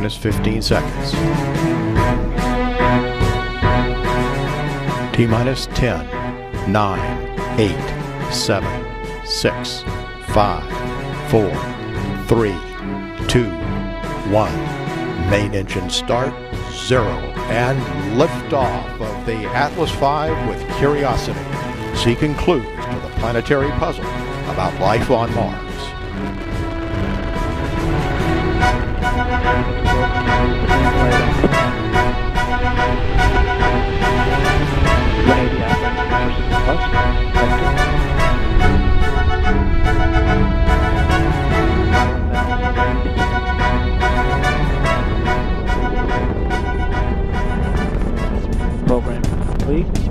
minus 15 seconds. T minus 10, 9, 8, 7, 6, 5, 4, 3, 2, 1. Main engine start, 0, and liftoff of the Atlas V with Curiosity, seeking clues to the planetary puzzle about life on Mars. Program complete.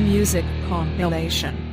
music compilation.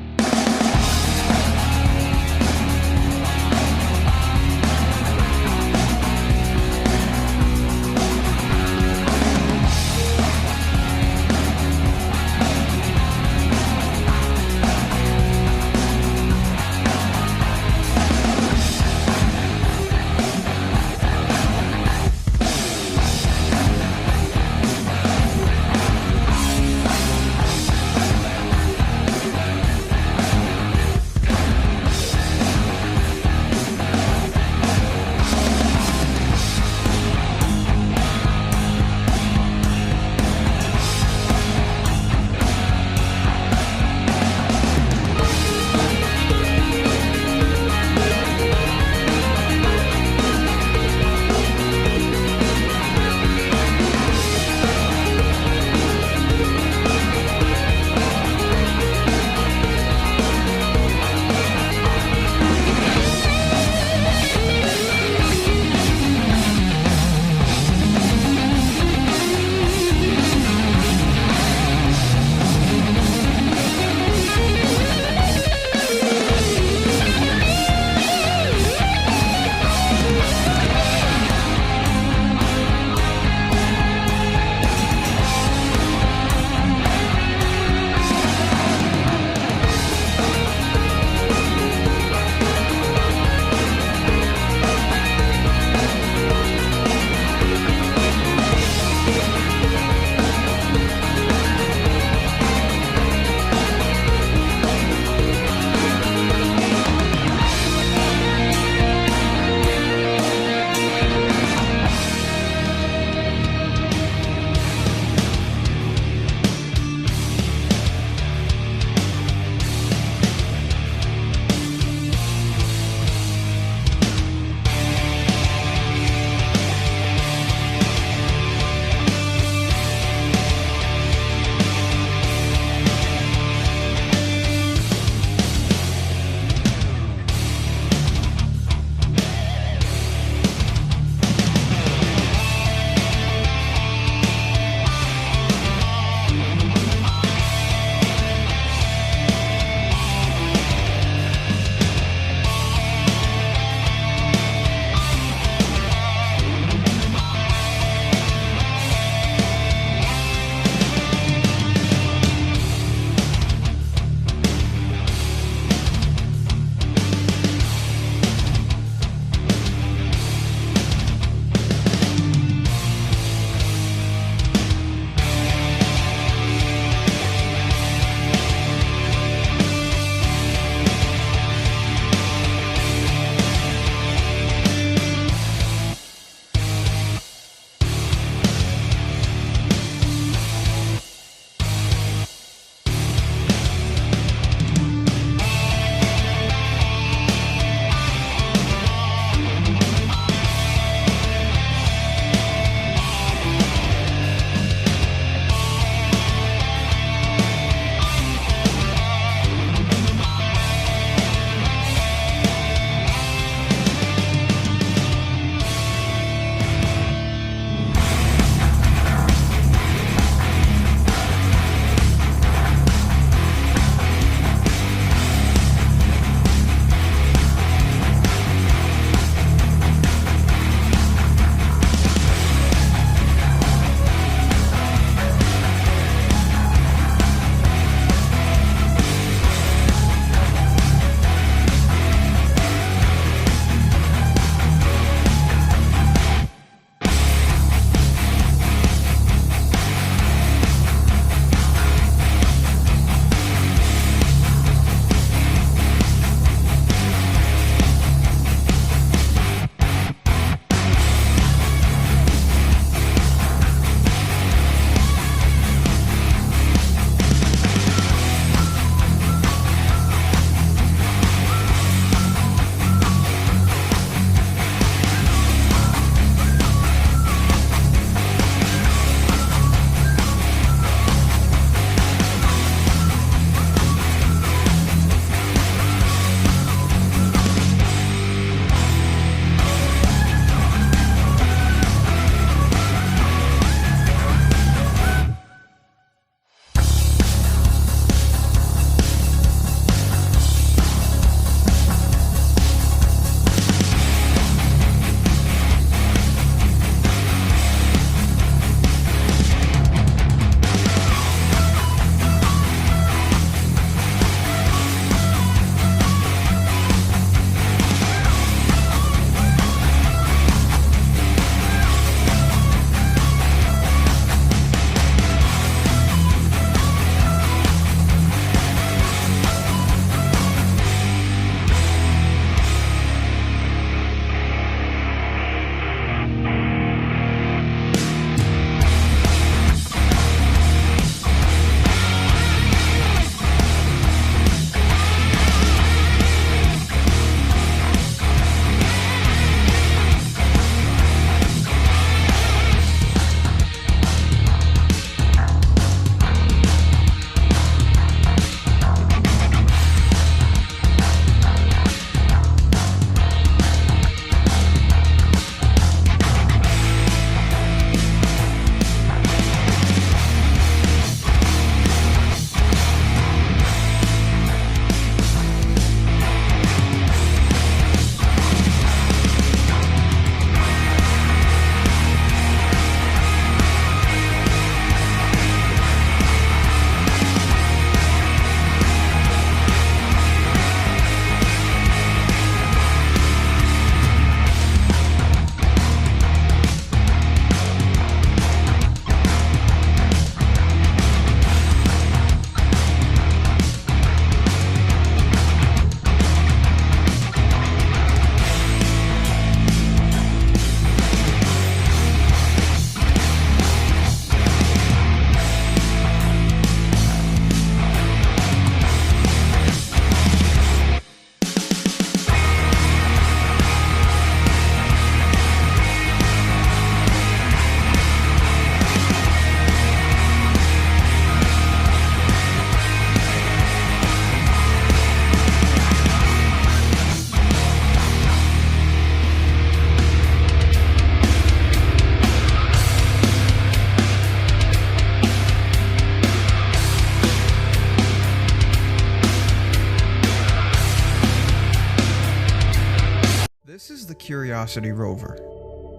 Curiosity rover.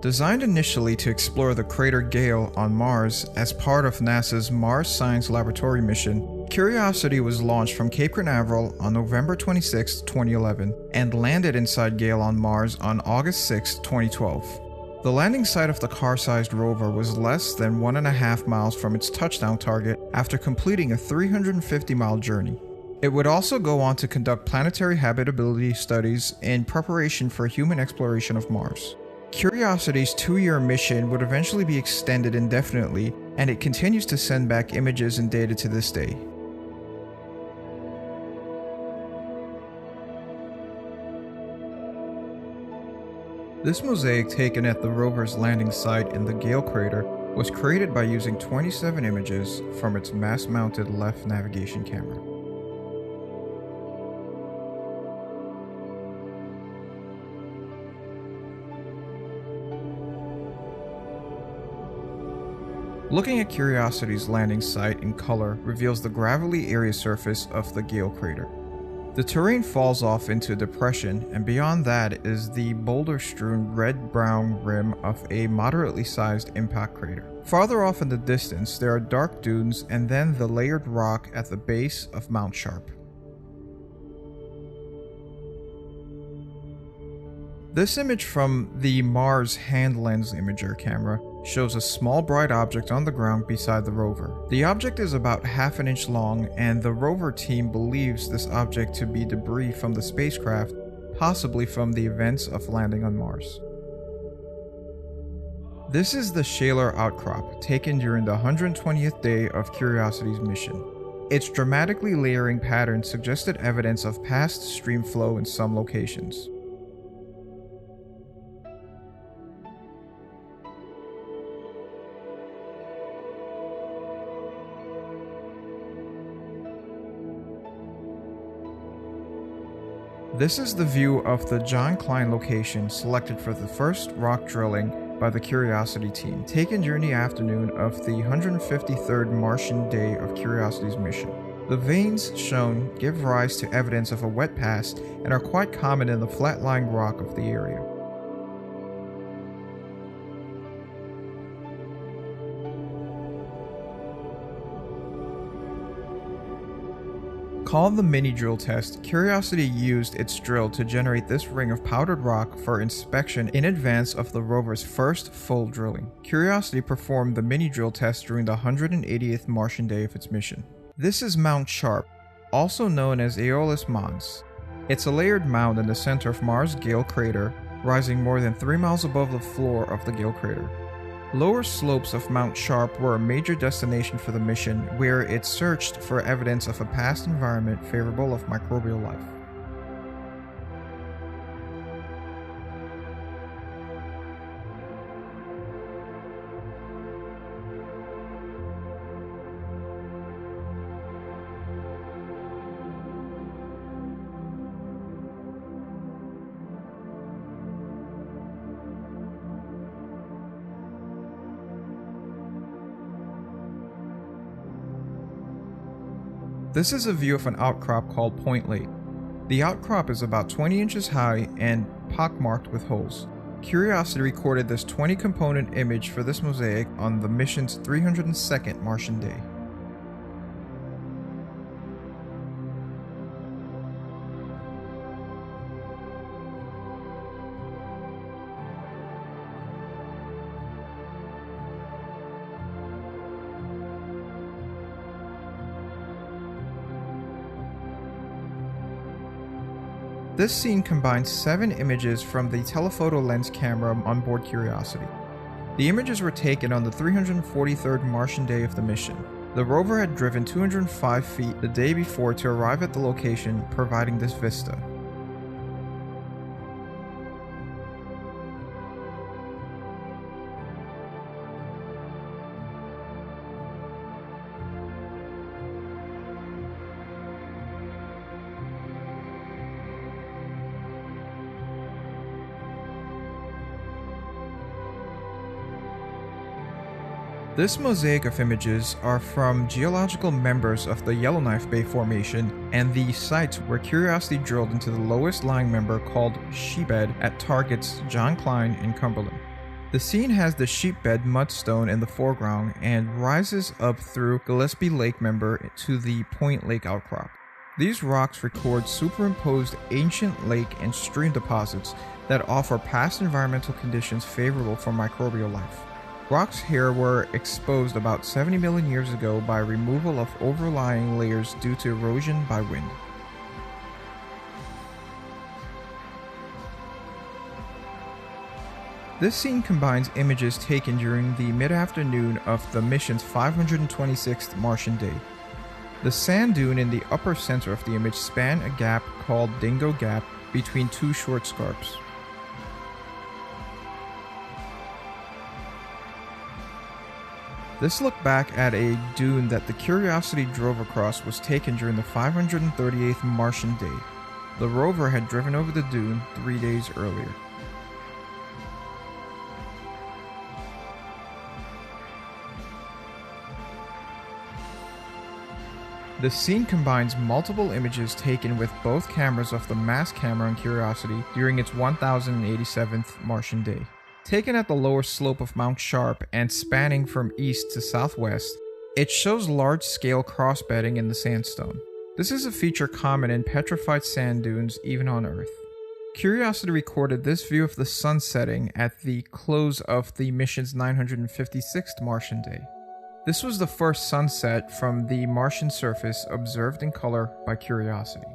Designed initially to explore the crater Gale on Mars as part of NASA's Mars Science Laboratory mission, Curiosity was launched from Cape Canaveral on November 26, 2011, and landed inside Gale on Mars on August 6, 2012. The landing site of the car-sized rover was less than 1.5 miles from its touchdown target after completing a 350-mile journey. It would also go on to conduct planetary habitability studies in preparation for human exploration of Mars. Curiosity's 2-year mission would eventually be extended indefinitely, and it continues to send back images and data to this day. This mosaic taken at the rover's landing site in the Gale crater was created by using 27 images from its mass-mounted left navigation camera. Looking at Curiosity's landing site in color reveals the gravelly area surface of the Gale crater. The terrain falls off into a depression, and beyond that is the boulder-strewn red-brown rim of a moderately sized impact crater. Farther off in the distance, there are dark dunes and then the layered rock at the base of Mount Sharp. This image from the Mars Hand Lens Imager camera shows a small bright object on the ground beside the rover. The object is about half an inch long, and the rover team believes this object to be debris from the spacecraft, possibly from the events of landing on Mars. This is the Shaler outcrop, taken during the 120th day of Curiosity's mission. Its dramatically layering pattern suggested evidence of past stream flow in some locations. This is the view of the John Klein location selected for the first rock drilling by the Curiosity team, taken during the afternoon of the 153rd Martian day of Curiosity's mission. The veins shown give rise to evidence of a wet past and are quite common in the flat-lying rock of the area. Called the mini drill test, Curiosity used its drill to generate this ring of powdered rock for inspection in advance of the rover's first full drilling. Curiosity performed the mini drill test during the 180th Martian day of its mission. This is Mount Sharp, also known as Aeolus Mons. It's a layered mound in the center of Mars' Gale crater, rising more than 3 miles above the floor of the Gale crater. Lower slopes of Mount Sharp were a major destination for the mission, where it searched for evidence of a past environment favorable of microbial life. This is a view of an outcrop called Point Lake. The outcrop is about 20 inches high and pockmarked with holes. Curiosity recorded this 20-component image for this mosaic on the mission's 302nd Martian day. This scene combines 7 images from the telephoto lens camera on board Curiosity. The images were taken on the 343rd Martian day of the mission. The rover had driven 205 feet the day before to arrive at the location, providing this vista. This mosaic of images are from geological members of the Yellowknife Bay Formation and the sites where Curiosity drilled into the lowest lying member called Sheepbed at targets John Klein and Cumberland. The scene has the Sheepbed mudstone in the foreground and rises up through Gillespie Lake member to the Point Lake outcrop. These rocks record superimposed ancient lake and stream deposits that offer past environmental conditions favorable for microbial life. Rocks here were exposed about 70 million years ago by removal of overlying layers due to erosion by wind. This scene combines images taken during the mid-afternoon of the mission's 526th Martian day. The sand dune in the upper center of the image span a gap called Dingo Gap between two short scarps. This look back at a dune that the Curiosity drove across was taken during the 538th Martian day. The rover had driven over the dune 3 days earlier. The scene combines multiple images taken with both cameras of the mass camera on Curiosity during its 1087th Martian day. Taken at the lower slope of Mount Sharp and spanning from east to southwest, it shows large-scale cross-bedding in the sandstone. This is a feature common in petrified sand dunes even on Earth. Curiosity recorded this view of the sun setting at the close of the mission's 956th Martian day. This was the first sunset from the Martian surface observed in color by Curiosity.